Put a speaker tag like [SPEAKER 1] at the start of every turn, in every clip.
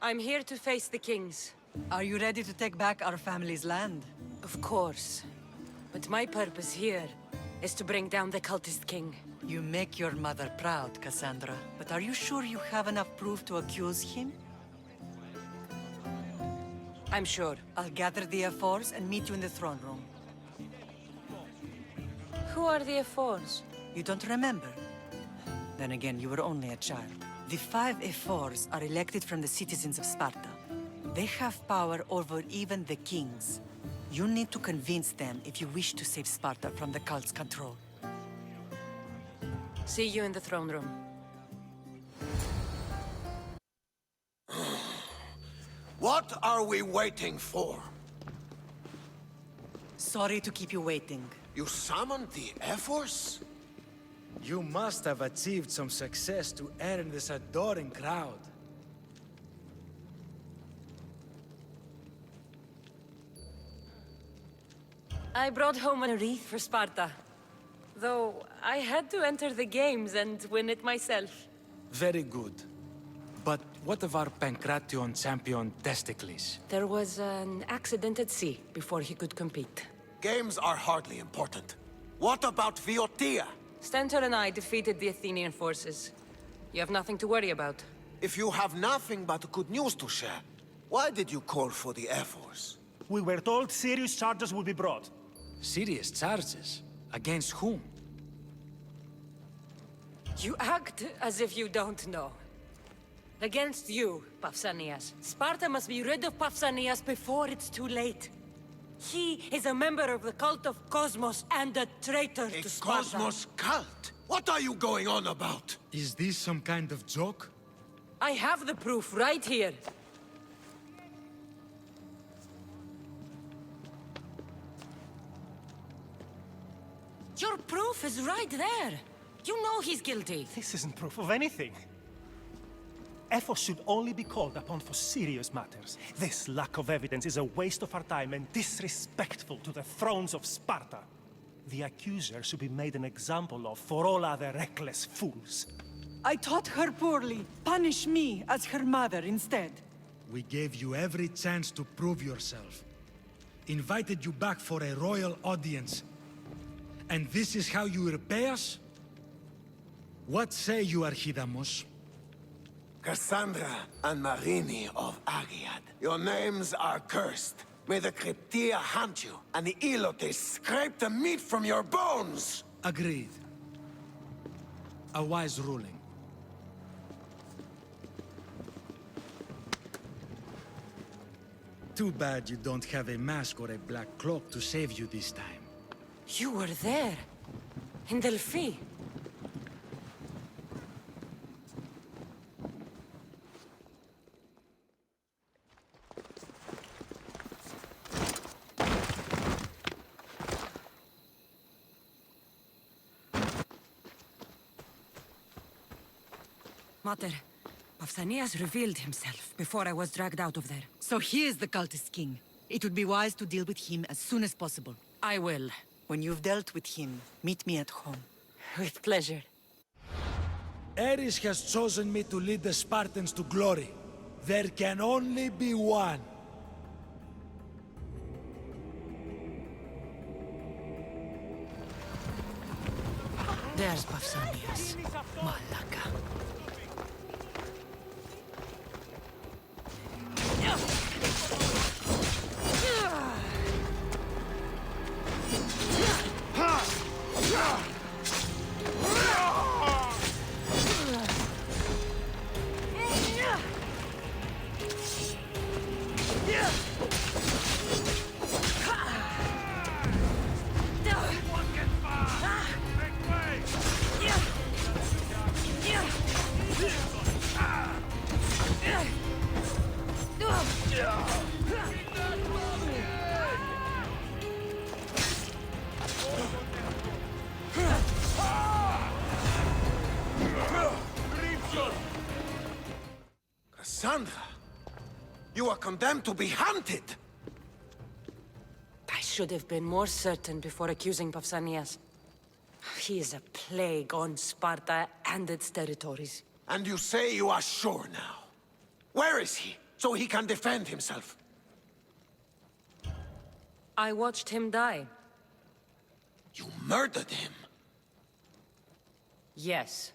[SPEAKER 1] I'm here to face the kings.
[SPEAKER 2] Are you ready to take back our family's land?
[SPEAKER 1] Of course. But my purpose here is to bring down the cultist king.
[SPEAKER 2] You make your mother proud, Kassandra. But are you sure you have enough proof to accuse him?
[SPEAKER 1] I'm sure.
[SPEAKER 2] I'll gather the F4s and meet you in the throne room.
[SPEAKER 1] Who are the F4s?
[SPEAKER 2] You don't remember? Then again, you were only a child. The 5 F4s are elected from the citizens of Sparta. They have power over even the kings. You need to convince them if you wish to save Sparta from the cult's control.
[SPEAKER 1] See you in the throne room.
[SPEAKER 3] What are we waiting for?
[SPEAKER 2] Sorry to keep you waiting.
[SPEAKER 3] You summoned the F-Force?
[SPEAKER 4] You must have achieved some success to earn this adoring crowd.
[SPEAKER 1] I brought home a wreath for Sparta. Though I had to enter the games and win it myself.
[SPEAKER 4] Very good. But what of our Pancration champion Testicles?
[SPEAKER 1] There was an accident at sea before he could compete.
[SPEAKER 3] Games are hardly important. What about Viotia?
[SPEAKER 1] Stentor and I defeated the Athenian forces. You have nothing to worry about.
[SPEAKER 3] If you have nothing but good news to share, why did you call for the F-Force?
[SPEAKER 5] We were told serious charges would be brought.
[SPEAKER 4] Serious charges? Against whom?
[SPEAKER 1] You act as if you don't know. Against you, Pausanias. Sparta must be rid of Pausanias before it's too late. He is a member of the cult of Cosmos and a traitor to Sparta.
[SPEAKER 3] A Cosmos cult? What are you going on about?
[SPEAKER 4] Is this some kind of joke?
[SPEAKER 1] I have the proof right here. Your proof is right there. You know he's guilty.
[SPEAKER 5] This isn't proof of anything. Ephos should only be called upon for serious matters. This lack of evidence is a waste of our time and disrespectful to the thrones of Sparta. The accuser should be made an example of for all other reckless fools.
[SPEAKER 2] I taught her poorly. Punish me as her mother instead.
[SPEAKER 6] We gave you every chance to prove yourself. Invited you back for a royal audience. And this is how you repay us? What say you, Archidamos?
[SPEAKER 3] Kassandra and Marini of Agiad. Your names are cursed. May the Cryptia hunt you, and the Elotes scrape the meat from your bones!
[SPEAKER 6] Agreed. A wise ruling. Too bad you don't have a mask or a black cloak to save you this time.
[SPEAKER 1] You were there. In Delphi. Mater, Pausanias revealed himself before I was dragged out of there.
[SPEAKER 2] So he is the cultist king. It would be wise to deal with him as soon as possible.
[SPEAKER 1] I will.
[SPEAKER 2] When you've dealt with him, meet me at home.
[SPEAKER 1] With pleasure.
[SPEAKER 6] Ares has chosen me to lead the Spartans to glory. There can only be one.
[SPEAKER 1] There's Pausanias. Malaka.
[SPEAKER 3] Kassandra! You are condemned to be hunted!
[SPEAKER 1] I should have been more certain before accusing Pausanias. He is a plague on Sparta and its territories.
[SPEAKER 3] And you say you are sure now. Where is he? so he can defend himself.
[SPEAKER 1] I watched him die.
[SPEAKER 3] You murdered him.
[SPEAKER 1] Yes.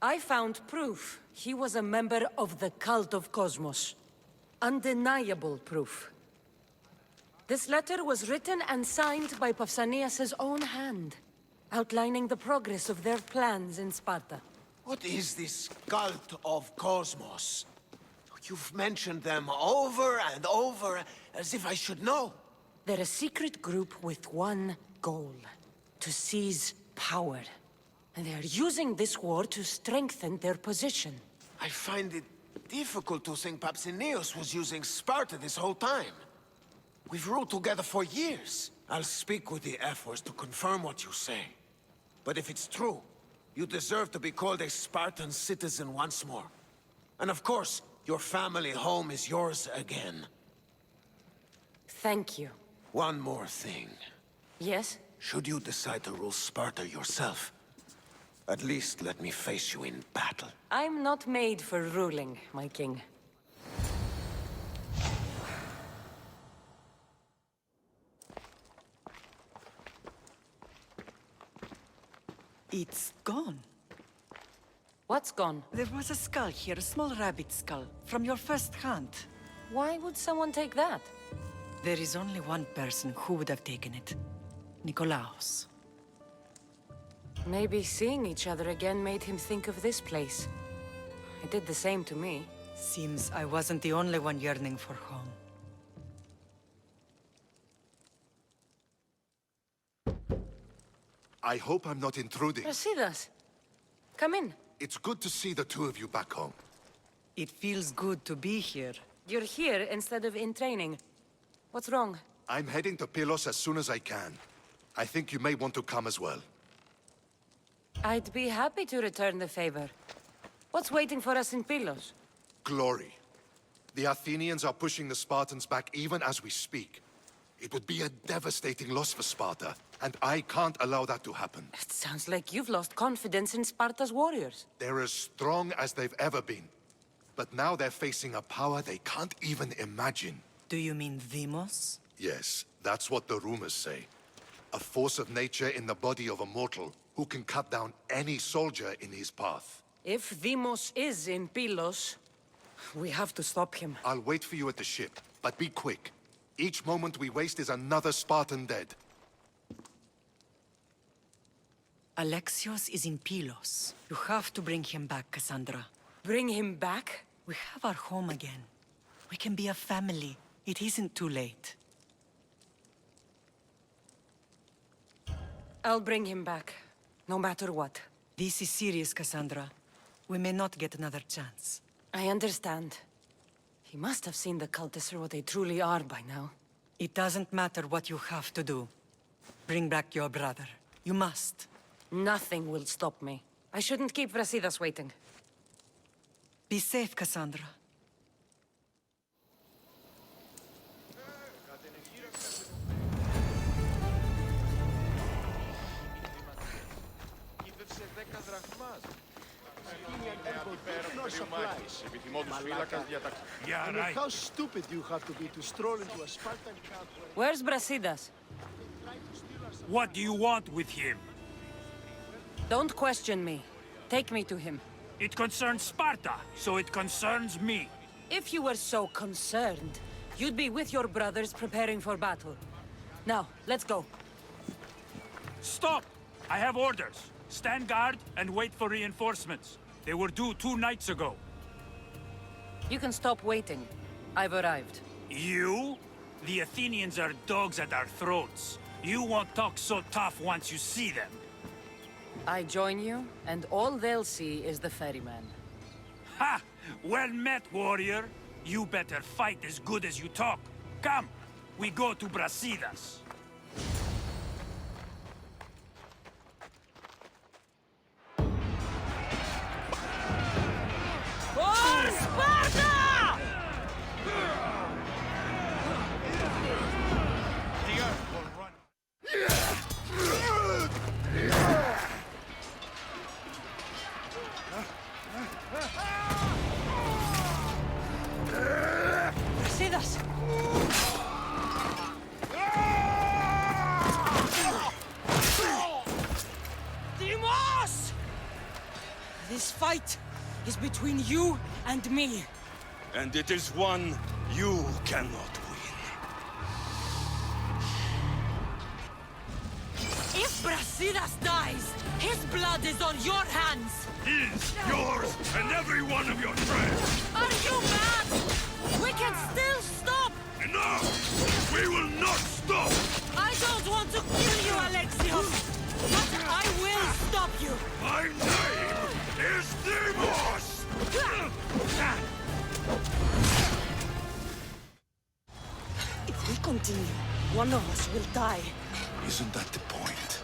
[SPEAKER 1] I found proof he was a member of the cult of Cosmos. Undeniable proof. This letter was written and signed by Pausanias' own hand, outlining the progress of their plans in Sparta.
[SPEAKER 3] What is this cult of Cosmos? You've mentioned them over and over, as if I should know.
[SPEAKER 1] They're a secret group with one goal: to seize power. And they're using this war to strengthen their position.
[SPEAKER 3] I find it difficult to think Pausanias was using Sparta this whole time. We've ruled together for years. I'll speak with the Ephors to confirm what you say. But if it's true, you deserve to be called a Spartan citizen once more. And of course, your family home is yours again.
[SPEAKER 1] Thank you.
[SPEAKER 3] One more thing.
[SPEAKER 1] Yes?
[SPEAKER 3] Should you decide to rule Sparta yourself, at least let me face you in battle.
[SPEAKER 1] I'm not made for ruling, my king.
[SPEAKER 2] It's gone.
[SPEAKER 1] What's gone?
[SPEAKER 2] There was a skull here, a small rabbit skull, from your first hunt.
[SPEAKER 1] Why would someone take that?
[SPEAKER 2] There is only one person who would have taken it. Nikolaos.
[SPEAKER 1] Maybe seeing each other again made him think of this place. It did the same to me.
[SPEAKER 2] Seems I wasn't the only one yearning for home.
[SPEAKER 7] I hope I'm not intruding.
[SPEAKER 1] Brasidas, come in.
[SPEAKER 7] It's good to see the two of you back home.
[SPEAKER 2] It feels good to be here.
[SPEAKER 1] You're here instead of in training. What's wrong?
[SPEAKER 7] I'm heading to Pylos as soon as I can. I think you may want to come as well.
[SPEAKER 1] I'd be happy to return the favor. What's waiting for us in Pylos?
[SPEAKER 7] Glory. The Athenians are pushing the Spartans back even as we speak. It would be a devastating loss for Sparta, and I can't allow that to happen.
[SPEAKER 1] It sounds like you've lost confidence in Sparta's warriors.
[SPEAKER 7] They're as strong as they've ever been. But now they're facing a power they can't even imagine.
[SPEAKER 2] Do you mean Deimos?
[SPEAKER 7] Yes, that's what the rumors say. A force of nature in the body of a mortal who can cut down any soldier in his path.
[SPEAKER 1] If Deimos is in Pylos, we have to stop him.
[SPEAKER 7] I'll wait for you at the ship, but be quick. Each moment we waste is another Spartan dead.
[SPEAKER 2] Alexios is in Pylos. You have to bring him back, Kassandra.
[SPEAKER 1] Bring him back?
[SPEAKER 2] We have our home again. We can be a family. It isn't too late.
[SPEAKER 1] I'll bring him back, no matter what.
[SPEAKER 2] This is serious, Kassandra. We may not get another chance.
[SPEAKER 1] I understand. He must have seen the cultists for what they truly are by now.
[SPEAKER 2] It doesn't matter what you have to do. Bring back your brother. You must.
[SPEAKER 1] Nothing will stop me. I shouldn't keep Brasidas waiting.
[SPEAKER 2] Be safe, Kassandra.
[SPEAKER 8] I mean, how stupid you have to be to stroll into a Spartan camp where...
[SPEAKER 1] Where's Brasidas?
[SPEAKER 9] What do you want with him?
[SPEAKER 1] Don't question me. Take me to him.
[SPEAKER 9] It concerns Sparta, so it concerns me.
[SPEAKER 1] If you were so concerned, you'd be with your brothers preparing for battle. Now, let's go.
[SPEAKER 9] Stop! I have orders. Stand guard and wait for reinforcements. They were due 2 nights ago.
[SPEAKER 1] You can stop waiting. I've arrived.
[SPEAKER 9] You? The Athenians are dogs at our throats. You won't talk so tough once you see them.
[SPEAKER 1] I join you, and all they'll see is the ferryman.
[SPEAKER 9] Ha! Well met, warrior. You better fight as good as you talk. Come, we go to Brasidas.
[SPEAKER 1] For Sparta! Pausanias! Deimos! This fight is between you and me.
[SPEAKER 9] And it is one you cannot win.
[SPEAKER 1] If Brasidas dies, his blood is on your hands!
[SPEAKER 9] His, yours, and every one of your friends!
[SPEAKER 1] Are you mad? We can still stop!
[SPEAKER 9] Enough! We will not stop!
[SPEAKER 1] I don't want to kill you, Alexios! But I will stop you!
[SPEAKER 9] My name is Deimos!
[SPEAKER 1] If we continue, one of us will die.
[SPEAKER 9] Isn't that the point?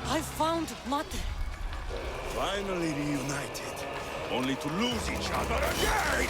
[SPEAKER 1] I found Mater.
[SPEAKER 9] Finally reunited, only to lose each other again!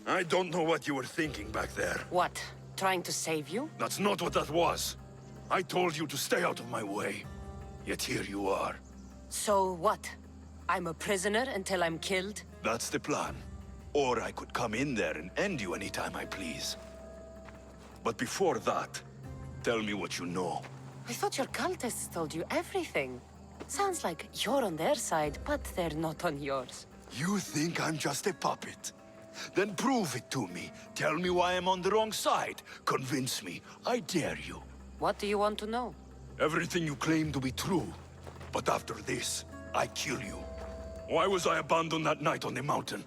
[SPEAKER 9] I don't know what you were thinking back there.
[SPEAKER 1] What? Trying to save you?
[SPEAKER 9] That's not what that was. I told you to stay out of my way. Yet here you are.
[SPEAKER 1] So what? I'm a prisoner until I'm killed?
[SPEAKER 9] That's the plan. Or I could come in there and end you anytime I please. But before that, tell me what you know.
[SPEAKER 1] I thought your cultists told you everything. Sounds like you're on their side, but they're not on yours.
[SPEAKER 9] You think I'm just a puppet? Then prove it to me. Tell me why I'm on the wrong side. Convince me. I dare you.
[SPEAKER 1] What do you want to know?
[SPEAKER 9] Everything you claim to be true. But after this, I kill you. Why was I abandoned that night on the mountain?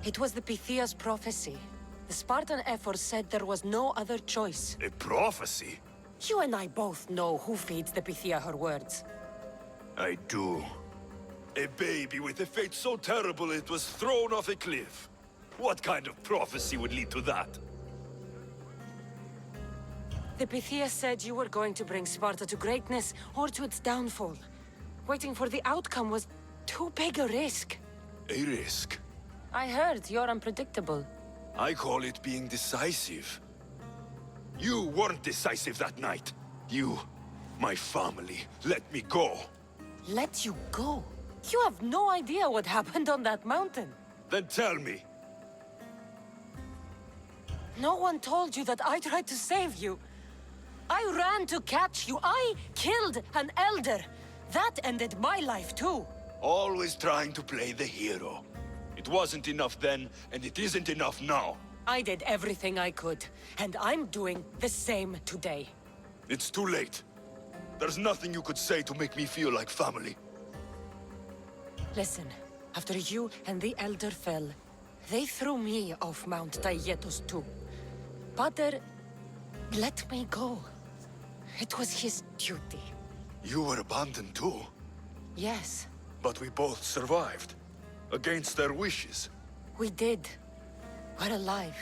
[SPEAKER 1] It was the Pythia's prophecy. The Spartan Ephors said there was no other choice.
[SPEAKER 9] A prophecy?
[SPEAKER 1] You and I both know who feeds the Pythia her words.
[SPEAKER 9] I do. A baby with a fate so terrible it was thrown off a cliff. What kind of prophecy would lead to that?
[SPEAKER 1] The Pythia said you were going to bring Sparta to greatness or to its downfall. Waiting for the outcome was too big a risk.
[SPEAKER 9] A risk?
[SPEAKER 1] I heard you're unpredictable.
[SPEAKER 9] I call it being decisive. You weren't decisive that night. You, my family, let me go.
[SPEAKER 1] Let you go? You have no idea what happened on that mountain.
[SPEAKER 9] Then tell me.
[SPEAKER 1] No one told you that I tried to save you. I ran to catch you. I killed an elder. That ended my life too.
[SPEAKER 9] Always trying to play the hero. It wasn't enough then, and it isn't enough now.
[SPEAKER 1] I did everything I could, and I'm doing the same today.
[SPEAKER 9] It's too late. There's nothing you could say to make me feel like family.
[SPEAKER 1] Listen, after you and the Elder fell, they threw me off Mount Taietos too. Pater let me go. It was his duty.
[SPEAKER 9] You were abandoned too.
[SPEAKER 1] Yes,
[SPEAKER 9] But we both survived. Against their wishes.
[SPEAKER 1] we did. We're alive.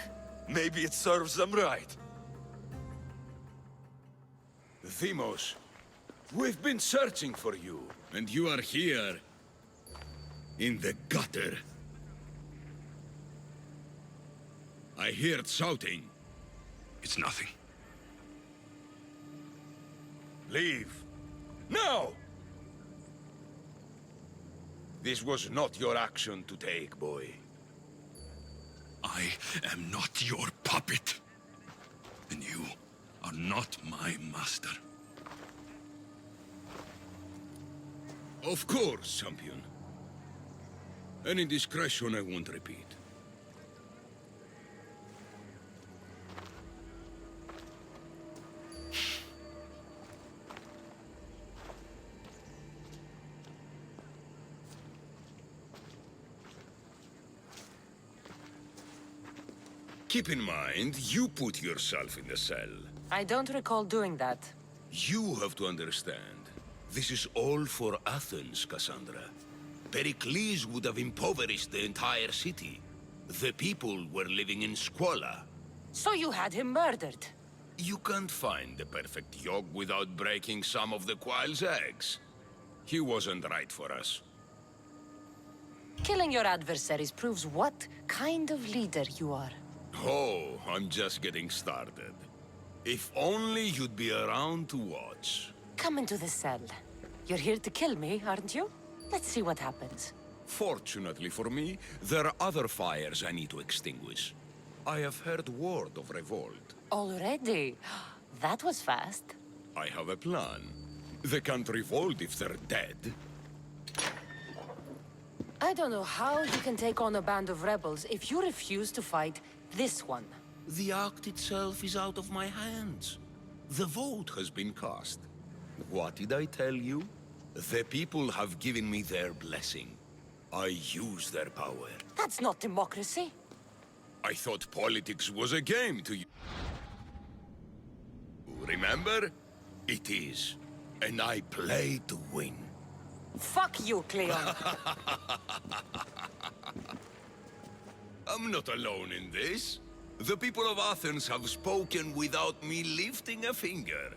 [SPEAKER 9] Maybe it serves them right.
[SPEAKER 10] Deimos, we've been searching for you. And you are here. In the gutter. I heard shouting. It's nothing. Leave. Now! This was not your action to take, boy. I am not your puppet. And you are not my master. Of course, champion. Any indiscretion I won't repeat. Keep in mind, you put yourself in the cell.
[SPEAKER 1] I don't recall doing that.
[SPEAKER 10] You have to understand. This is all for Athens, Kassandra. Pericles would have impoverished the entire city. The people were living in squalor.
[SPEAKER 1] So you had him murdered?
[SPEAKER 10] You can't find the perfect yolk without breaking some of the quail's eggs. He wasn't right for us.
[SPEAKER 1] Killing your adversaries proves what kind of leader you are.
[SPEAKER 10] Oh, I'm just getting started. If only you'd be around to watch.
[SPEAKER 1] Come into the cell. You're here to kill me, aren't you? Let's see what happens.
[SPEAKER 10] Fortunately for me, there are other fires I need to extinguish. I have heard word of revolt.
[SPEAKER 1] Already? That was fast.
[SPEAKER 10] I have a plan. They can't revolt if they're dead.
[SPEAKER 1] I don't know how you can take on a band of rebels if you refuse to fight this one.
[SPEAKER 10] The act itself is out of my hands. The vote has been cast. What did I tell you? The people have given me their blessing. I use their power.
[SPEAKER 1] That's not democracy.
[SPEAKER 10] I thought politics was a game to you. Remember? It is. And I play to win.
[SPEAKER 1] Fuck you, Kleon.
[SPEAKER 10] I'm not alone in this. The people of Athens have spoken without me lifting a finger.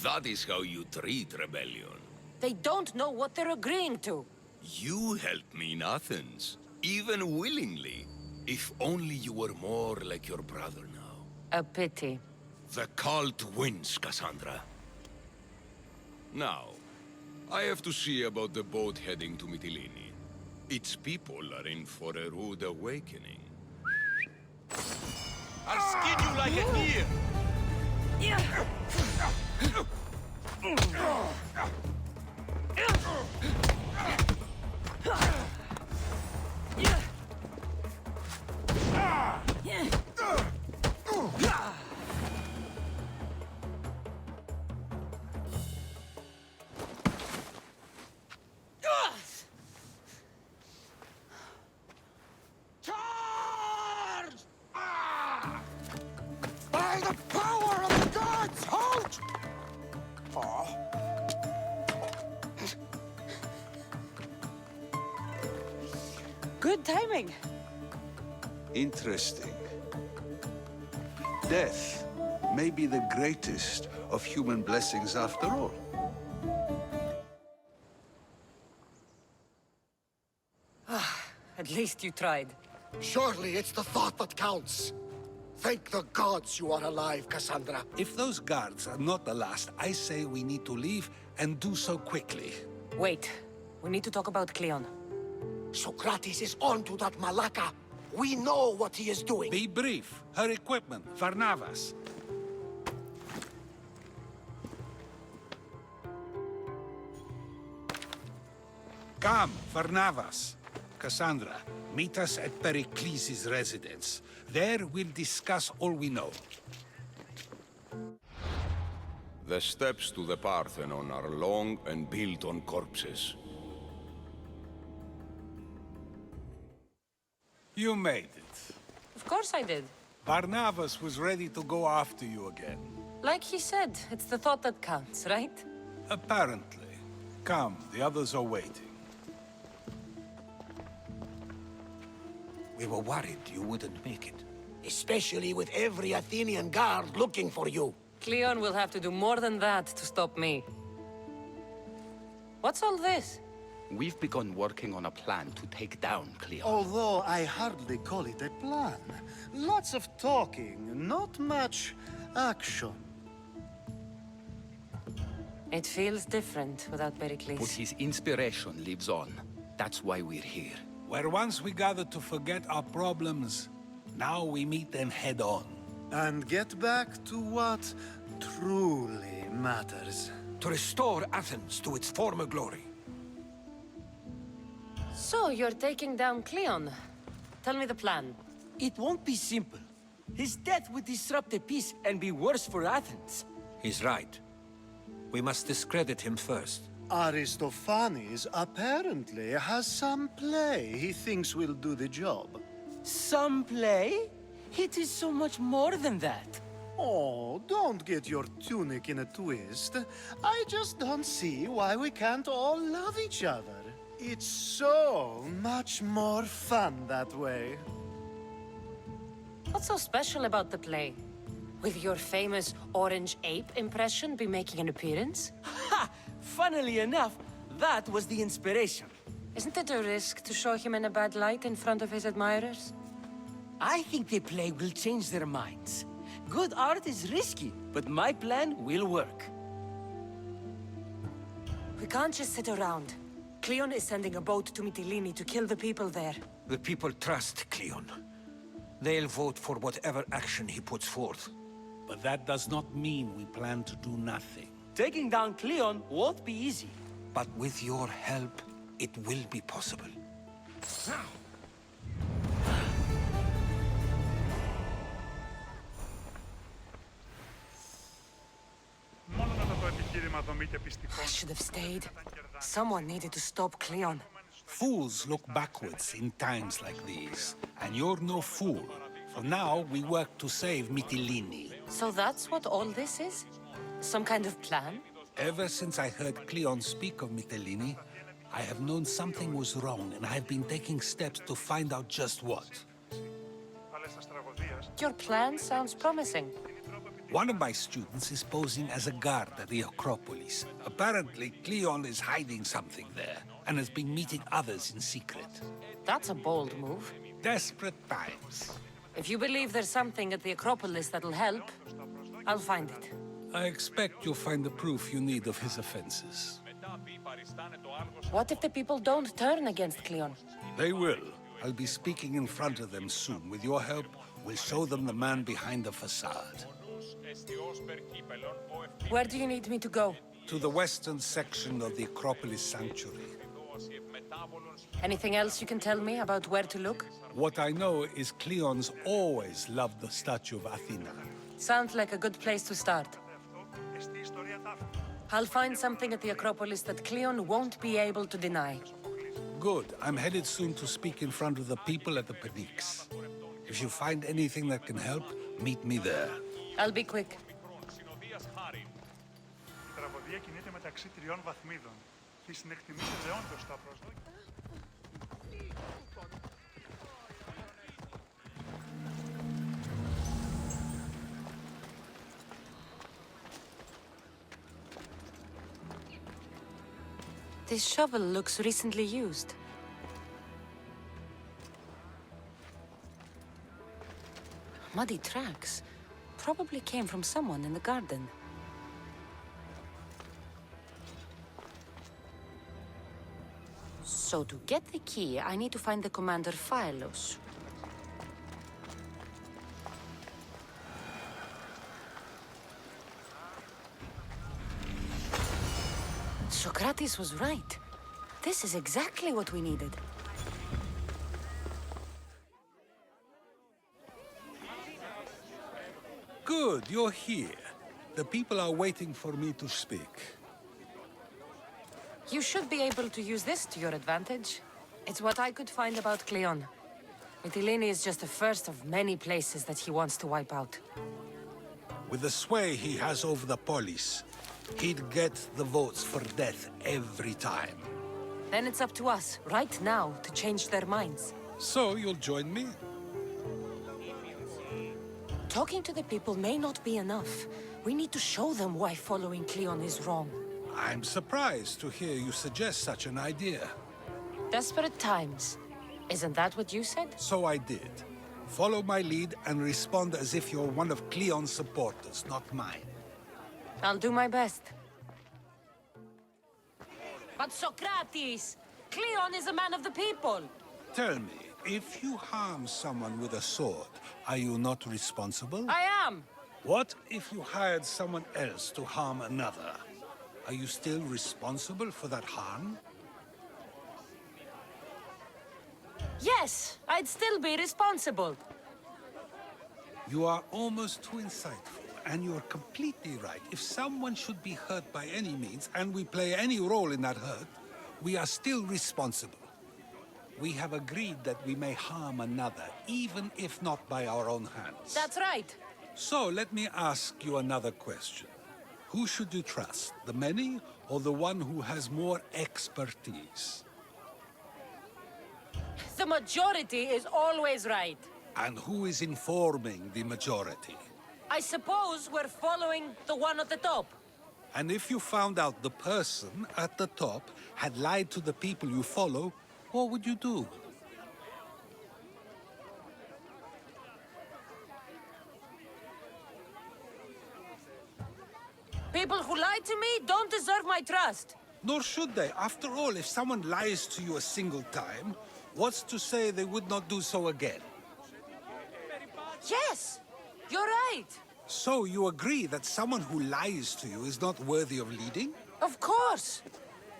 [SPEAKER 10] That is how you treat rebellion.
[SPEAKER 1] They don't know what they're agreeing to.
[SPEAKER 10] You helped me in Athens, even willingly. If only you were more like your brother now.
[SPEAKER 1] A pity.
[SPEAKER 10] The cult wins, Kassandra. Now, I have to see about the boat heading to Mytilene. Its people are in for a rude awakening.
[SPEAKER 9] I'll skin you like a deer!
[SPEAKER 3] By the power of the gods, halt!
[SPEAKER 1] Good timing.
[SPEAKER 11] Interesting. Death may be the greatest of human blessings after all.
[SPEAKER 1] At least you tried.
[SPEAKER 8] Surely it's the thought that counts. Thank the gods you are alive, Kassandra.
[SPEAKER 11] If those guards are not the last, I say we need to leave and do so quickly.
[SPEAKER 1] Wait. We need to talk about Kleon.
[SPEAKER 8] Socrates is on to that Malaka. We know what he is doing.
[SPEAKER 11] Be brief. Her equipment, Varnavas. Come, Varnavas. Kassandra, meet us at Pericles' residence. There we'll discuss all we know.
[SPEAKER 10] The steps to the Parthenon are long and built on corpses.
[SPEAKER 11] You made it.
[SPEAKER 1] Of course I did.
[SPEAKER 11] Barnabas was ready to go after you again.
[SPEAKER 1] Like he said, it's the thought that counts, right?
[SPEAKER 11] Apparently. Come, the others are waiting.
[SPEAKER 3] We were worried you wouldn't make it.
[SPEAKER 8] Especially with every Athenian guard looking for you.
[SPEAKER 1] Kleon will have to do more than that to stop me. What's all this?
[SPEAKER 12] We've begun working on a plan to take down Kleon.
[SPEAKER 13] Although I hardly call it a plan. Lots of talking, not much action.
[SPEAKER 1] It feels different without Pericles.
[SPEAKER 12] But his inspiration lives on. That's why we're here.
[SPEAKER 11] Where once we gathered to forget our problems, now we meet them head on.
[SPEAKER 13] And get back to what truly matters.
[SPEAKER 3] To restore Athens to its former glory.
[SPEAKER 1] So, you're taking down Kleon. Tell me the plan.
[SPEAKER 14] It won't be simple. His death would disrupt the peace and be worse for Athens.
[SPEAKER 3] He's right. We must discredit him first.
[SPEAKER 13] Aristophanes apparently has some play he thinks will do the job.
[SPEAKER 14] Some play? It is so much more than that.
[SPEAKER 13] Oh, don't get your tunic in a twist. I just don't see why we can't all love each other. It's so much more fun that way.
[SPEAKER 1] What's so special about the play? Will your famous orange ape impression be making an appearance?
[SPEAKER 14] Ha! Funnily enough, that was the inspiration.
[SPEAKER 1] Isn't it a risk to show him in a bad light in front of his admirers?
[SPEAKER 14] I think the play will change their minds. Good art is risky, but my plan will work.
[SPEAKER 1] We can't just sit around. Kleon is sending a boat to Mytilene to kill the people there.
[SPEAKER 9] The people trust Kleon. They'll vote for whatever action he puts forth.
[SPEAKER 11] But that does not mean we plan to do nothing.
[SPEAKER 14] Taking down Kleon won't be easy.
[SPEAKER 9] But with your help, it will be possible.
[SPEAKER 1] I should have stayed. Someone needed to stop Kleon.
[SPEAKER 11] Fools look backwards in times like these, and you're no fool. For now, we work to save Mytilene.
[SPEAKER 1] So that's what all this is? Some kind of plan?
[SPEAKER 11] Ever since I heard Kleon speak of Mytilene, I have known something was wrong, and I have been taking steps to find out just what.
[SPEAKER 1] Your plan sounds promising.
[SPEAKER 11] One of my students is posing as a guard at the Acropolis. Apparently, Kleon is hiding something there, and has been meeting others in secret.
[SPEAKER 1] That's a bold move.
[SPEAKER 11] Desperate times.
[SPEAKER 1] If you believe there's something at the Acropolis that'll help, I'll find it.
[SPEAKER 11] I expect you'll find the proof you need of his offenses.
[SPEAKER 1] What if the people don't turn against Kleon?
[SPEAKER 11] They will. I'll be speaking in front of them soon. With your help, we'll show them the man behind the facade.
[SPEAKER 1] Where do you need me to go?
[SPEAKER 11] To the western section of the Acropolis Sanctuary.
[SPEAKER 1] Anything else you can tell me about where to look?
[SPEAKER 11] What I know is Kleon's always loved the statue of Athena.
[SPEAKER 1] Sounds like a good place to start. I'll find something at the Acropolis that Kleon won't be able to deny.
[SPEAKER 11] Good. I'm headed soon to speak in front of the people at the Pnyx. If you find anything that can help, meet me there.
[SPEAKER 1] I'll be quick. This shovel looks recently used. Muddy tracks. Probably came from someone in the garden. So to get the key, I need to find the commander Phylos. Socrates was right. This is exactly what we needed.
[SPEAKER 11] Good, you're here. The people are waiting for me to speak.
[SPEAKER 1] You should be able to use this to your advantage. It's what I could find about Kleon. Mytilene is just the first of many places that he wants to wipe out.
[SPEAKER 11] With the sway he has over the polis, he'd get the votes for death every time.
[SPEAKER 1] Then it's up to us, right now, to change their minds.
[SPEAKER 11] So you'll join me?
[SPEAKER 1] Talking to the people may not be enough. We need to show them why following Kleon is wrong.
[SPEAKER 11] I'm surprised to hear you suggest such an idea.
[SPEAKER 1] Desperate times. Isn't that what you said?
[SPEAKER 11] So I did. Follow my lead and respond as if you're one of Kleon's supporters, not mine.
[SPEAKER 1] I'll do my best. But Socrates! Kleon is a man of the people!
[SPEAKER 11] Tell me, if you harm someone with a sword, are you not responsible?
[SPEAKER 1] I am!
[SPEAKER 11] What if you hired someone else to harm another? Are you still responsible for that harm?
[SPEAKER 1] Yes, I'd still be responsible.
[SPEAKER 11] You are almost too insightful, and you're completely right. If someone should be hurt by any means, and we play any role in that hurt, we are still responsible. we have agreed that we may harm another, even if not by our own hands.
[SPEAKER 1] That's right.
[SPEAKER 11] So, let me ask you another question. Who should you trust, the many or the one who has more expertise?
[SPEAKER 1] The majority is always right.
[SPEAKER 11] And who is informing the majority?
[SPEAKER 1] I suppose we're following the one at the top.
[SPEAKER 11] And if you found out the person at the top had lied to the people you follow, what would you do?
[SPEAKER 1] People who lie to me don't deserve my trust.
[SPEAKER 11] Nor should they. After all, if someone lies to you a single time, what's to say they would not do so again?
[SPEAKER 1] Yes, you're right.
[SPEAKER 11] So you agree that someone who lies to you is not worthy of leading?
[SPEAKER 1] Of course.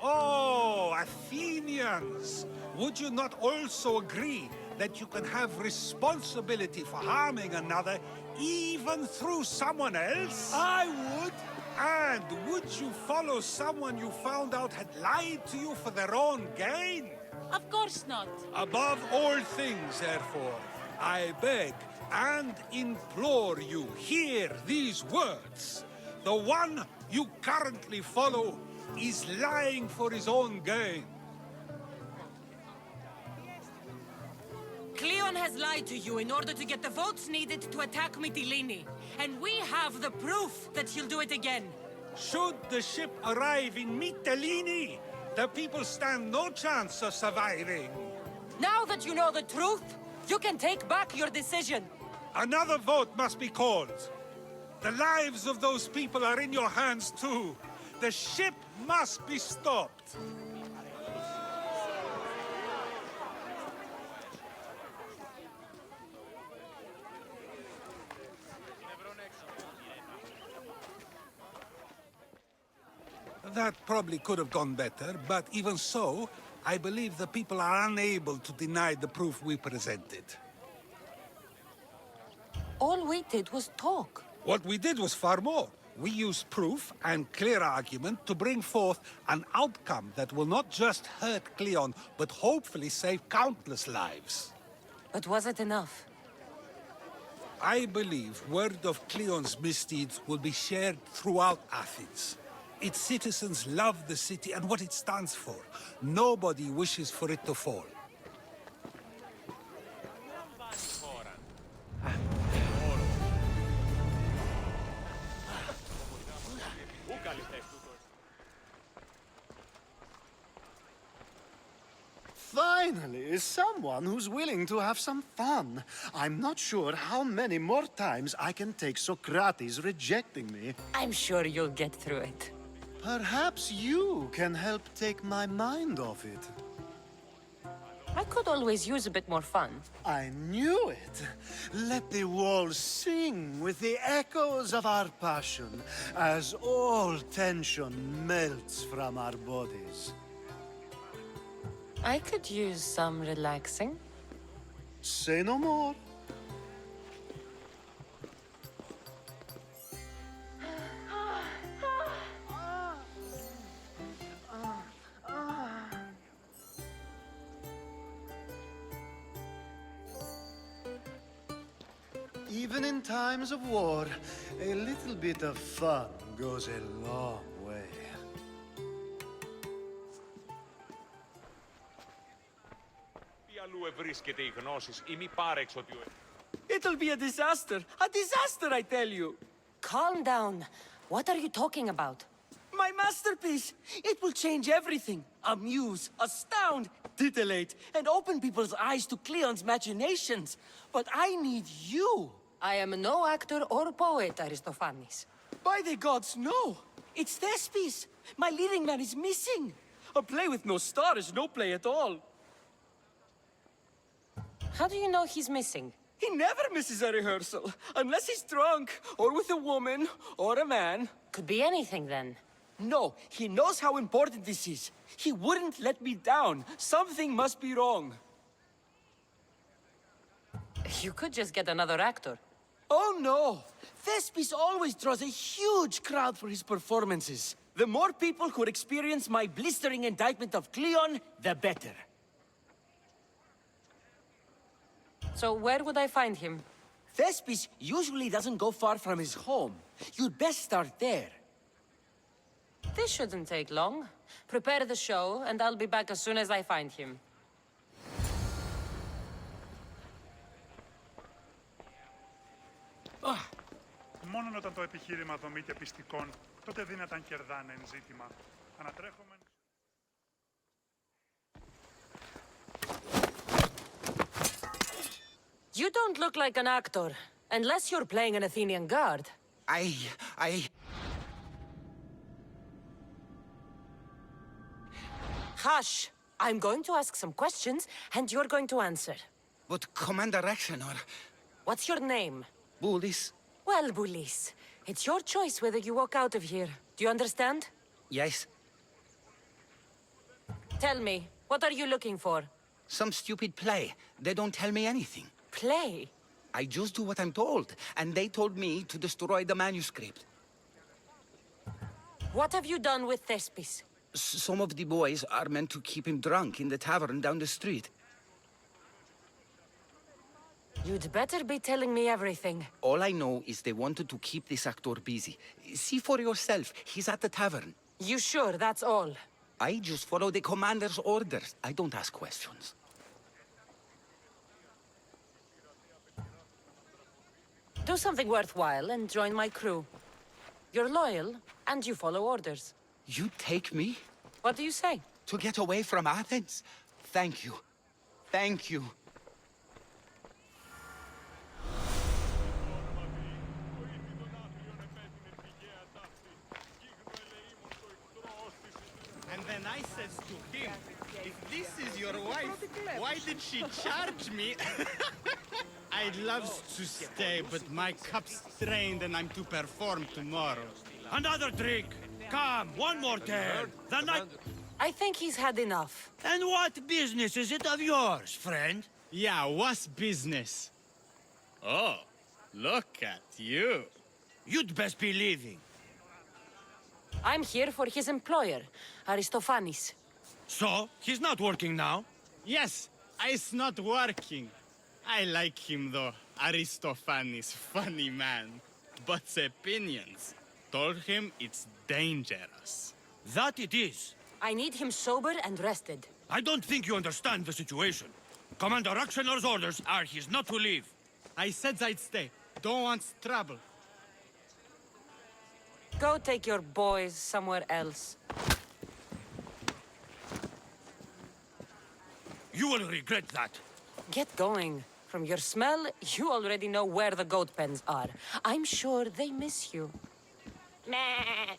[SPEAKER 11] Oh, Athenians! Would you not also agree that you can have responsibility for harming another even through someone else?
[SPEAKER 14] I would.
[SPEAKER 11] And would you follow someone you found out had lied to you for their own gain?
[SPEAKER 15] Of course not.
[SPEAKER 11] Above all things, therefore, I beg and implore you, hear these words. The one you currently follow is lying for his own gain.
[SPEAKER 1] Kleon has lied to you in order to get the votes needed to attack Mytilene. And we have the proof that he'll do it again.
[SPEAKER 11] Should the ship arrive in Mytilene, the people stand no chance of surviving.
[SPEAKER 1] Now that you know the truth, you can take back your decision.
[SPEAKER 11] Another vote must be called. The lives of those people are in your hands too. The ship must be stopped. That probably could have gone better, but even so, I believe the people are unable to deny the proof we presented.
[SPEAKER 1] All we did was talk.
[SPEAKER 11] What we did was far more. We used proof and clear argument to bring forth an outcome that will not just hurt Kleon, but hopefully save countless lives.
[SPEAKER 1] But was it enough?
[SPEAKER 11] I believe word of Kleon's misdeeds will be shared throughout Athens. Its citizens love the city and what it stands for. Nobody wishes for it to fall.
[SPEAKER 13] Finally, someone who's willing to have some fun. I'm not sure how many more times I can take Socrates rejecting me.
[SPEAKER 1] I'm sure you'll get through it.
[SPEAKER 13] Perhaps you can help take my mind off it.
[SPEAKER 1] I could always use a bit more fun.
[SPEAKER 13] I knew it. Let the walls sing with the echoes of our passion as all tension melts from our bodies.
[SPEAKER 1] I could use some relaxing.
[SPEAKER 13] Say no more. Even in times of war, a little bit of fun goes a long way.
[SPEAKER 14] It'll be a disaster. A disaster, I tell you.
[SPEAKER 1] Calm down. What are you talking about?
[SPEAKER 14] My masterpiece! It will change everything. Amuse, astound, titillate, and open people's eyes to Kleon's machinations. But I need you.
[SPEAKER 1] I am no actor or poet, Aristophanes.
[SPEAKER 14] By the gods, no! It's Thespis! My leading man is missing! A play with no star is no play at all.
[SPEAKER 1] How do you know he's missing?
[SPEAKER 14] He never misses a rehearsal, unless he's drunk, or with a woman, or a man.
[SPEAKER 1] Could be anything, then.
[SPEAKER 14] No, he knows how important this is. He wouldn't let me down. Something must be wrong.
[SPEAKER 1] You could just get another actor.
[SPEAKER 14] Oh no! Thespis always draws a huge crowd for his performances. The more people who experience my blistering indictment of Kleon, the better.
[SPEAKER 1] So where would I find him?
[SPEAKER 14] Thespis usually doesn't go far from his home. You'd best start there.
[SPEAKER 1] This shouldn't take long. Prepare the show, and I'll be back as soon as I find him.
[SPEAKER 15] Μόνον όταν το επιχείρημα δομείται πιστικών, τότε δύναταν κερδάνε εν ζήτημα. Ανατρέχομεν...
[SPEAKER 1] You don't look like an actor, unless you're playing an Athenian guard. Hush! I'm going to ask some questions, and you're going to answer.
[SPEAKER 12] But Commander Rexenor...
[SPEAKER 1] What's your name?
[SPEAKER 12] Bulis?
[SPEAKER 1] Well, Bulis, it's your choice whether you walk out of here. Do you understand?
[SPEAKER 12] Yes.
[SPEAKER 1] Tell me, what are you looking for?
[SPEAKER 12] Some stupid play. They don't tell me anything.
[SPEAKER 1] Play?
[SPEAKER 12] I just do what I'm told, and they told me to destroy the manuscript.
[SPEAKER 1] What have you done with Thespis?
[SPEAKER 12] Some of the boys are meant to keep him drunk in the tavern down the street.
[SPEAKER 1] You'd better be telling me everything.
[SPEAKER 12] All I know is they wanted to keep this actor busy. See for yourself, he's at the tavern.
[SPEAKER 1] You sure that's all?
[SPEAKER 12] I just follow the commander's orders. I don't ask questions.
[SPEAKER 1] Do something worthwhile and join my crew. You're loyal, and you follow orders.
[SPEAKER 12] You take me?
[SPEAKER 1] What do you say?
[SPEAKER 12] To get away from Athens? Thank you. Thank you.
[SPEAKER 16] And then I says to him, if this is your wife, why did she charge me? I'd love to stay, but my cup's strained and I'm to perform tomorrow.
[SPEAKER 17] Another drink! Come, one more turn! The night...
[SPEAKER 1] I think he's had enough.
[SPEAKER 17] And what business is it of yours, friend?
[SPEAKER 16] Yeah, what's business? Oh, look at you.
[SPEAKER 17] You'd best be leaving.
[SPEAKER 1] I'm here for his employer, Aristophanes.
[SPEAKER 17] So, he's not working now?
[SPEAKER 16] Yes, it's not working. I like him though, Aristophanes, funny man. But opinions told him it's dangerous.
[SPEAKER 17] That it is.
[SPEAKER 1] I need him sober and rested.
[SPEAKER 17] I don't think you understand the situation. Commander Raxenor's orders are he's not to leave.
[SPEAKER 16] I said I'd stay. Don't want trouble.
[SPEAKER 1] Go take your boys somewhere else.
[SPEAKER 17] You will regret that.
[SPEAKER 1] Get going. From your smell, you already know where the goat pens are. I'm sure they miss you. Meh.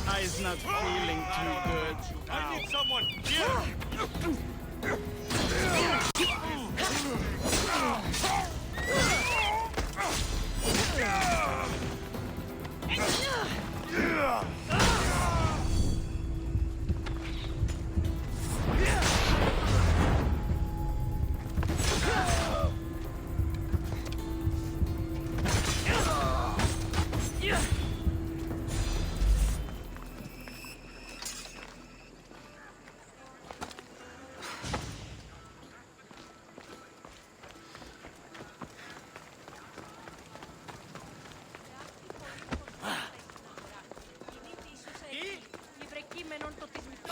[SPEAKER 16] I's not feeling too good.
[SPEAKER 17] I need someone here!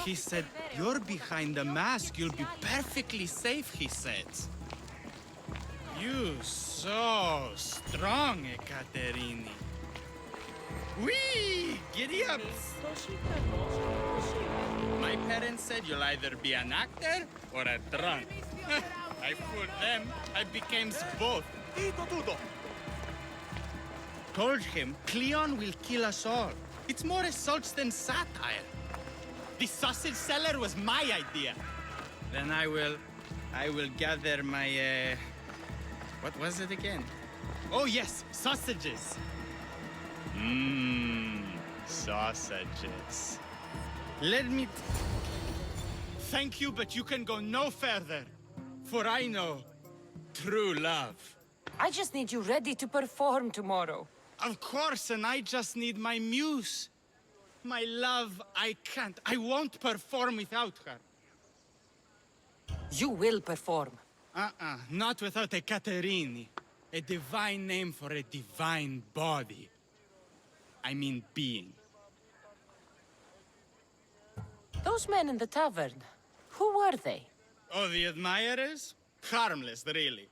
[SPEAKER 16] He said, you're behind the mask, you'll be perfectly safe, he said. You so strong, Ekaterini. Whee! Giddy up! My parents said you'll either be an actor or a drunk. I fooled them. I became both. Told him Kleon will kill us all. It's more assaults than satire. The sausage seller was my idea. Then I will gather my, what was it again? Oh yes, sausages. Sausages. Let me... Thank you, but you can go no further. For I know true love.
[SPEAKER 1] I just need you ready to perform tomorrow.
[SPEAKER 16] Of course, and I just need my muse. My love, I can't. I won't perform without her.
[SPEAKER 1] You will perform.
[SPEAKER 16] Not without a Caterini. A divine name for a divine body. I mean being.
[SPEAKER 1] Those men in the tavern, who were they?
[SPEAKER 16] Oh, the admirers? Harmless, really.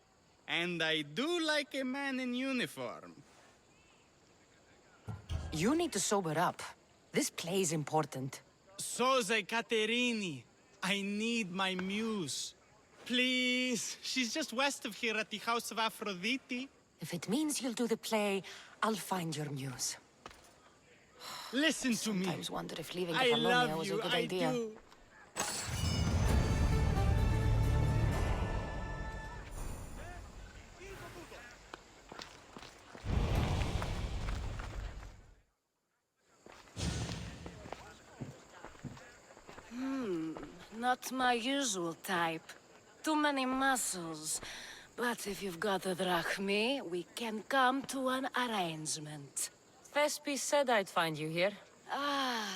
[SPEAKER 16] And I do like a man in uniform.
[SPEAKER 1] You need to sober up. This play is important.
[SPEAKER 16] Soze Caterini. I need my muse. Please. She's just west of here at the House of Aphrodite.
[SPEAKER 1] If it means you'll do the play, I'll find your muse.
[SPEAKER 16] Listen to me.
[SPEAKER 1] Sometimes wonder if leaving
[SPEAKER 16] I
[SPEAKER 1] Apollonia
[SPEAKER 16] love
[SPEAKER 1] was a
[SPEAKER 16] you,
[SPEAKER 1] good
[SPEAKER 16] I
[SPEAKER 1] idea.
[SPEAKER 16] do.
[SPEAKER 18] Not my usual type. Too many muscles. But if you've got a drachmi, we can come to an arrangement.
[SPEAKER 1] Thespis said I'd find you here.
[SPEAKER 18] Ah,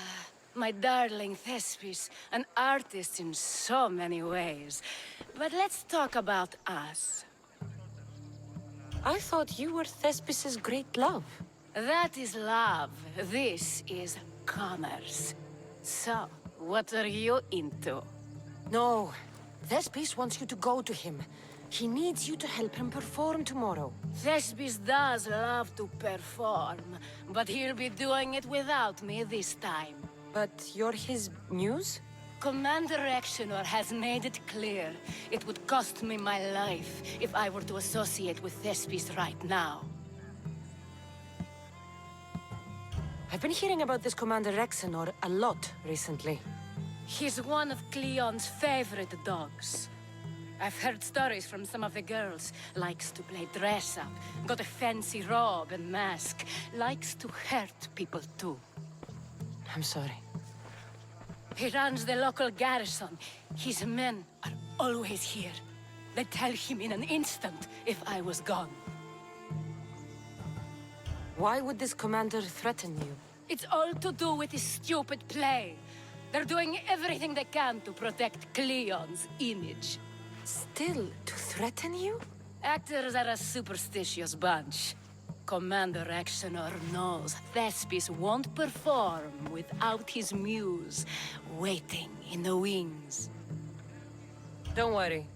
[SPEAKER 18] my darling Thespis, an artist in so many ways. But let's talk about us.
[SPEAKER 1] I thought you were Thespis's great love.
[SPEAKER 18] That is love. This is commerce. So, what are you into?
[SPEAKER 1] No. Thespis wants you to go to him. He needs you to help him perform tomorrow.
[SPEAKER 18] Thespis does love to perform, but he'll be doing it without me this time.
[SPEAKER 1] But you're his muse?
[SPEAKER 18] Commander Exenor has made it clear it would cost me my life if I were to associate with Thespis right now.
[SPEAKER 1] I've been hearing about this Commander Exenor a lot recently.
[SPEAKER 18] He's one of Kleon's favorite dogs. I've heard stories from some of the girls. Likes to play dress-up, got a fancy robe and mask. Likes to hurt people too.
[SPEAKER 1] I'm sorry.
[SPEAKER 18] He runs the local garrison. His men are always here. They'd tell him in an instant if I was gone.
[SPEAKER 1] Why would this commander threaten you?
[SPEAKER 18] It's all to do with his stupid play. They're doing everything they can to protect Kleon's image.
[SPEAKER 1] Still, to threaten you?
[SPEAKER 18] Actors are a superstitious bunch. Commander Exenor knows Thespis won't perform without his muse waiting in the wings.
[SPEAKER 1] Don't worry.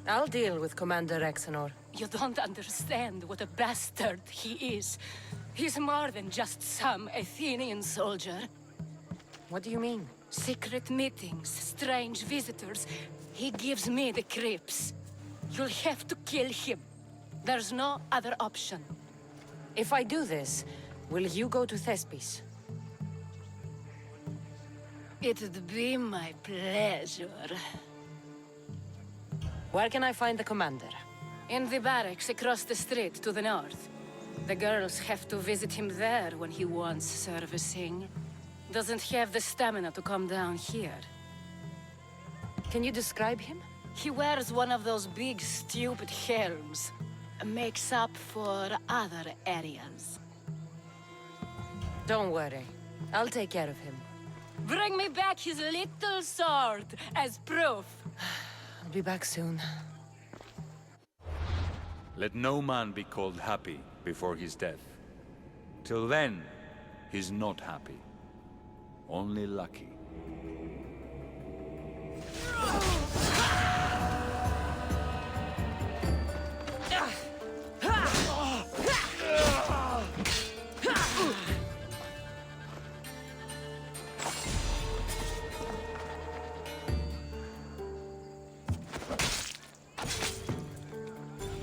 [SPEAKER 1] I'll deal with Commander Exenor.
[SPEAKER 18] You don't understand what a bastard he is. He's more than just some Athenian soldier.
[SPEAKER 1] What do you mean?
[SPEAKER 18] Secret meetings, strange visitors. He gives me the creeps. You'll have to kill him. There's no other option.
[SPEAKER 1] If I do this, will you go to Thespis?
[SPEAKER 18] It'd be my pleasure.
[SPEAKER 1] Where can I find the commander?
[SPEAKER 18] In the barracks across the street to the north. The girls have to visit him there when he wants servicing. Doesn't have the stamina to come down here.
[SPEAKER 1] Can you describe him?
[SPEAKER 18] He wears one of those big, stupid helms. Makes up for other areas.
[SPEAKER 1] Don't worry. I'll take care of him.
[SPEAKER 18] Bring me back his little sword as proof.
[SPEAKER 1] I'll be back soon.
[SPEAKER 19] Let no man be called happy before his death. Till then, he's not happy. Only lucky.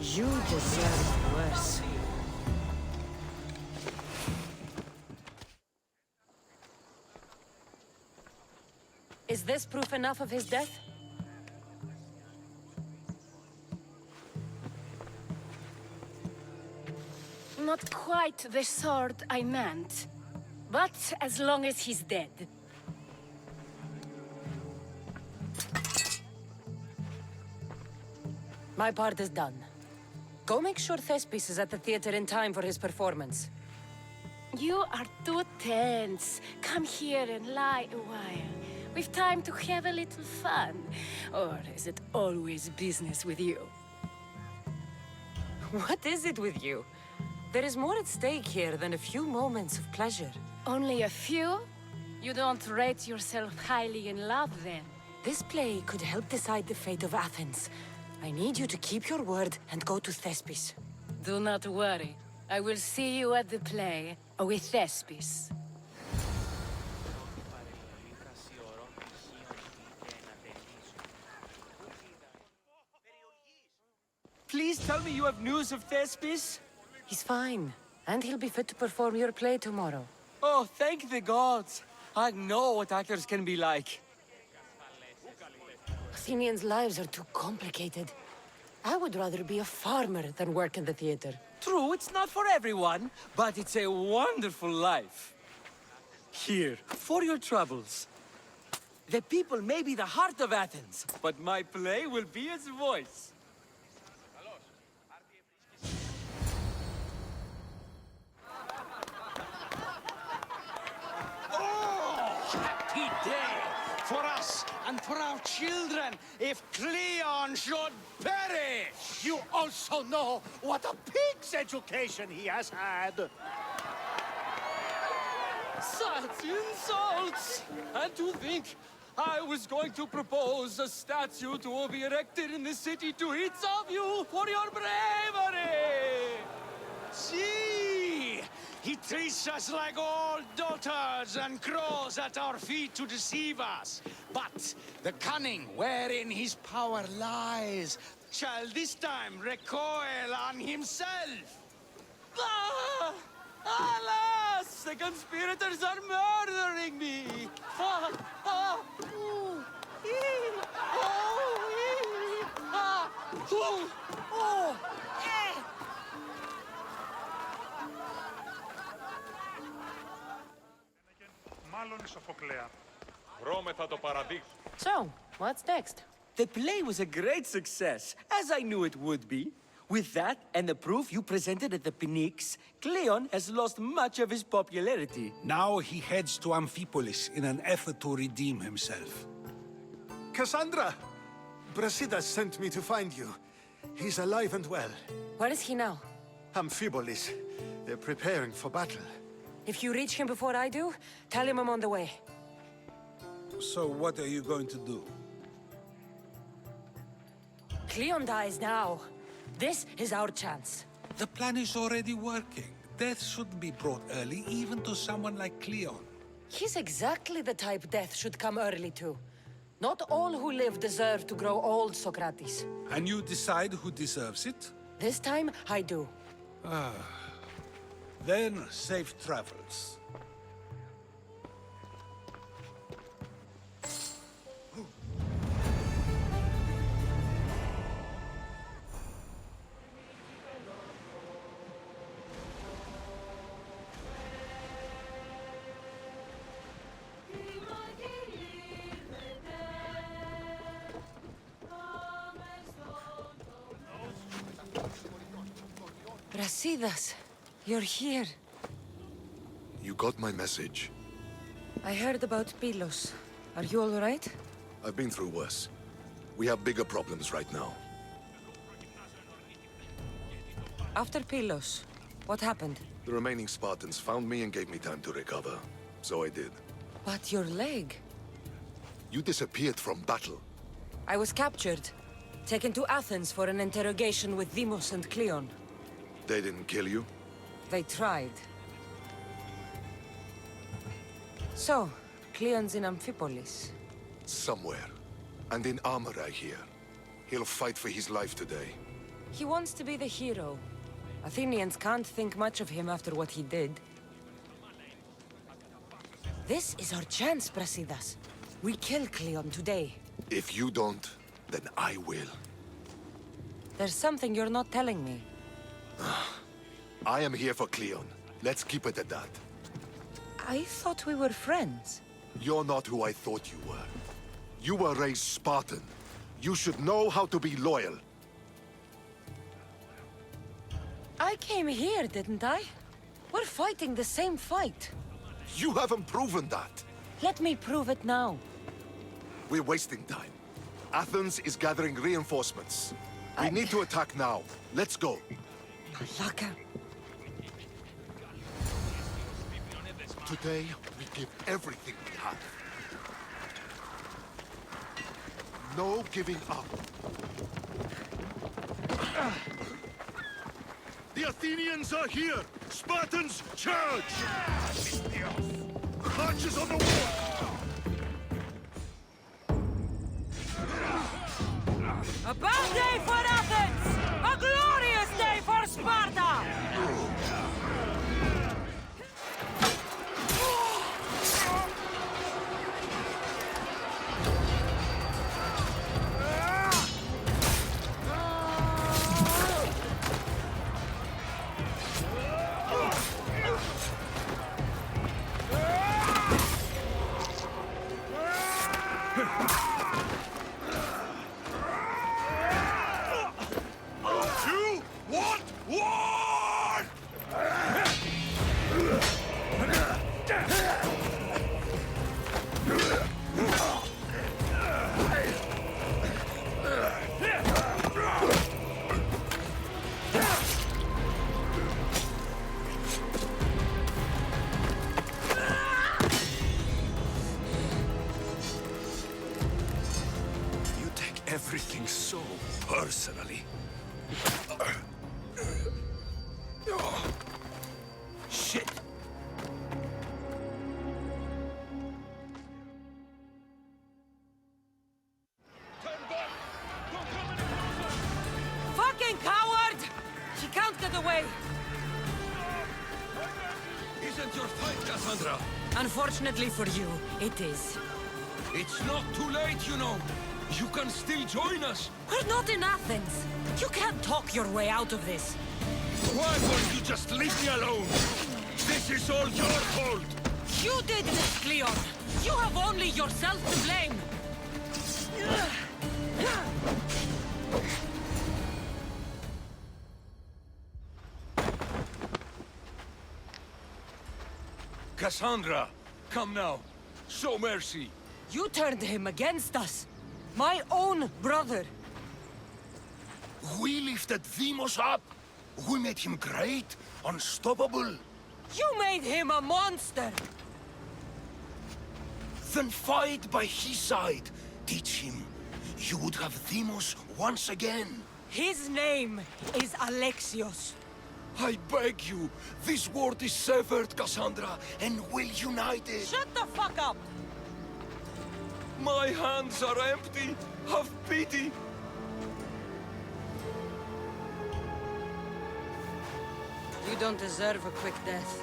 [SPEAKER 1] You deserve worse. Is this proof enough of his death?
[SPEAKER 18] Not quite the sort I meant. But as long as he's dead.
[SPEAKER 1] My part is done. Go make sure Thespis is at the theater in time for his performance.
[SPEAKER 18] You are too tense. Come here and lie a while. We've time to have a little fun. Or is it always business with you?
[SPEAKER 1] What is it with you? There is more at stake here than a few moments of pleasure.
[SPEAKER 18] Only a few? You don't rate yourself highly in love, then?
[SPEAKER 1] This play could help decide the fate of Athens. I need you to keep your word and go to Thespis.
[SPEAKER 18] Do not worry. I will see you at the play with Thespis.
[SPEAKER 14] Please tell me you have news of Thespis?
[SPEAKER 1] He's fine, and he'll be fit to perform your play tomorrow.
[SPEAKER 14] Oh, thank the gods. I know what actors can be like.
[SPEAKER 1] Athenians' lives are too complicated. I would rather be a farmer than work in the theater.
[SPEAKER 14] True, it's not for everyone, but it's a wonderful life. Here, for your troubles. The people may be the heart of Athens, but my play will be its voice.
[SPEAKER 17] Happy day for us and for our children if Kleon should perish!
[SPEAKER 13] You also know what a pig's education he has had.
[SPEAKER 14] Such insults! And to think I was going to propose a statue to be erected in the city to each of you for your bravery!
[SPEAKER 17] See! He treats us like old dotards and crawls at our feet to deceive us. But the cunning wherein his power lies shall this time recoil on himself.
[SPEAKER 14] Ah! Alas! The conspirators are murdering me! Ah! Ah! Ooh! Ee! Oh! Ee! Ah! Ooh! Oh! Eh!
[SPEAKER 15] Μάλλον η Σοφοκλέα.
[SPEAKER 4] Βρώμεθα το παραδείξω.
[SPEAKER 1] So, what's next?
[SPEAKER 14] The play was a great success, as I knew it would be. With that, and the proof you presented at the Pnyx, Kleon has lost much of his popularity.
[SPEAKER 11] Now he heads to Amphipolis in an effort to redeem himself.
[SPEAKER 3] Kassandra! Brasidas sent me to find you. He's alive and well.
[SPEAKER 1] Where is he now?
[SPEAKER 3] Amphipolis. They're preparing for battle.
[SPEAKER 1] If you reach him before I do, tell him I'm on the way.
[SPEAKER 11] So what are you going to do?
[SPEAKER 1] Kleon dies now. This is our chance.
[SPEAKER 11] The plan is already working. Death should be brought early, even to someone like Kleon.
[SPEAKER 1] He's exactly the type death should come early to. Not all who live deserve to grow old, Socrates.
[SPEAKER 11] And you decide who deserves it?
[SPEAKER 1] This time, I do.
[SPEAKER 11] Then, safe travels.
[SPEAKER 1] Brasidas, you're here.
[SPEAKER 7] You got my message.
[SPEAKER 1] I heard about Pylos. Are you all right?
[SPEAKER 7] I've been through worse. We have bigger problems right now.
[SPEAKER 1] After Pylos, what happened?
[SPEAKER 7] The remaining Spartans found me and gave me time to recover. So I did.
[SPEAKER 1] But your leg?
[SPEAKER 7] You disappeared from battle.
[SPEAKER 1] I was captured. Taken to Athens for an interrogation with Deimos and Kleon.
[SPEAKER 7] They didn't kill you?
[SPEAKER 1] They tried. So, Kleon's in Amphipolis.
[SPEAKER 7] Somewhere. And in armor, I hear. He'll fight for his life today.
[SPEAKER 1] He wants to be the hero. Athenians can't think much of him after what he did. This is our chance, Brasidas. We kill Kleon today.
[SPEAKER 7] If you don't, then I will.
[SPEAKER 1] There's something you're not telling me.
[SPEAKER 7] I am here for Kleon. Let's keep it at that.
[SPEAKER 1] I thought we were friends.
[SPEAKER 7] You're not who I thought you were. You were raised Spartan. You should know how to be loyal.
[SPEAKER 1] I came here, didn't I? We're fighting the same fight.
[SPEAKER 7] You haven't proven that.
[SPEAKER 1] Let me prove it now.
[SPEAKER 7] We're wasting time. Athens is gathering reinforcements. We need to attack now. Let's go.
[SPEAKER 1] Laka.
[SPEAKER 7] Today, we give everything we have. No giving up. The Athenians are here! Spartans, charge! Archers on the wall!
[SPEAKER 1] A bad day for Athens! A glorious day for Sparta!
[SPEAKER 9] You want war! You take everything so personally. Shit!
[SPEAKER 1] Fucking coward! She can't get away!
[SPEAKER 9] Isn't your fight, Kassandra?
[SPEAKER 1] Unfortunately for you, it is.
[SPEAKER 9] It's not too late, you know. You can still join us.
[SPEAKER 1] We're not in Athens. You can't talk your way out of this.
[SPEAKER 9] Why won't you just leave me alone? This is all your fault.
[SPEAKER 1] You did this, Kleon. You have only yourself to blame.
[SPEAKER 9] Kassandra, come now. Show mercy.
[SPEAKER 1] You turned him against us. My own brother.
[SPEAKER 9] We lifted Deimos up. We made him great, unstoppable.
[SPEAKER 1] You made him a monster.
[SPEAKER 9] Then fight by his side. Teach him. You would have Deimos once again.
[SPEAKER 1] His name is Alexios.
[SPEAKER 9] I beg you, this world is severed, Kassandra, and will unite it.
[SPEAKER 1] Shut the fuck up!
[SPEAKER 9] My hands are empty. Have pity.
[SPEAKER 1] You don't deserve a quick death.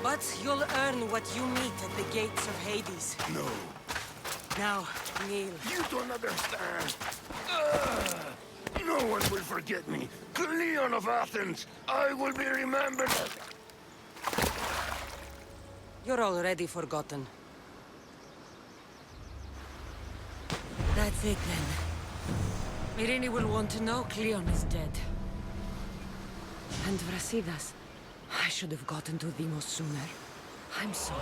[SPEAKER 1] But you'll earn what you meet at the gates of Hades.
[SPEAKER 9] No.
[SPEAKER 1] Now, kneel.
[SPEAKER 9] You don't understand. No one will forget me. Kleon of Athens. I will be remembered.
[SPEAKER 1] You're already forgotten. That's it then. Myrine will want to know Kleon is dead. And Brasidas. I should have gotten to Deimos sooner. I'm sorry.